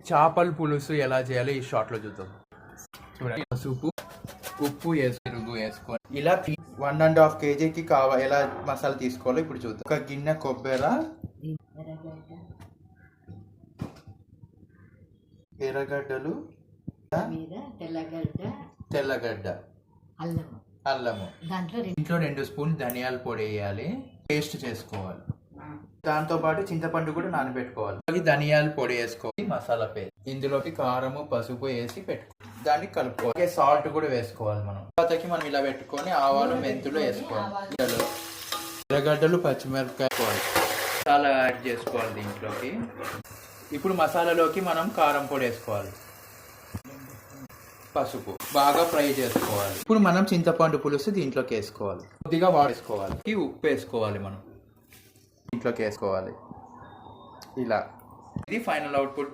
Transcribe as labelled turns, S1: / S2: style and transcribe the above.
S1: చేపల పులుసు ఎలా చేయాలో ఈ షార్ట్ లో చూద్దాం. చూడండి, పసుపు, ఉప్పు పెరుగు వేసుకొని ఇలా 1.5 kgకి ఎలా మసాలా తీసుకోవాలో ఇప్పుడు చూద్దాం. ఒక గిన్నె కొబ్బరి, ఎర్రగడ్డలు, తెల్లగడ్డ, అల్లము, ఇంట్లో 2 స్పూన్ ధనియాల పొడి వేయాలి, పేస్ట్ చేసుకోవాలి. దాంతో పాటు చింతపండు కూడా నానబెట్టుకోవాలి. ధనియాల పొడి వేసుకోవాలి, మసాలా పేస్ట్, ఇందులోకి కారము పసుపు వేసి పెట్టుకోవాలి, దాన్ని కలుపుకోవాలి. సాల్ట్ కూడా వేసుకోవాలి. తర్వాతకి మనం ఇలా పెట్టుకొని ఆవాలు మెంతులు వేసుకోవాలి. ఎర్రగడ్డలు పచ్చిమిరపకాయ మసాలా యాడ్ చేసుకోవాలి దీంట్లోకి. ఇప్పుడు మసాలాలోకి మనం కారం పొడి వేసుకోవాలి, పసుపు బాగా ఫ్రై చేసుకోవాలి. ఇప్పుడు మనం చింతపండు పులుసు దీంట్లోకి వేసుకోవాలి, కొద్దిగా వేసుకోవాలి, ఉప్పు వేసుకోవాలి, మనం దీంట్లోకి వేసుకోవాలి. ఇలా ఇది ఫైనల్ అవుట్పుట్.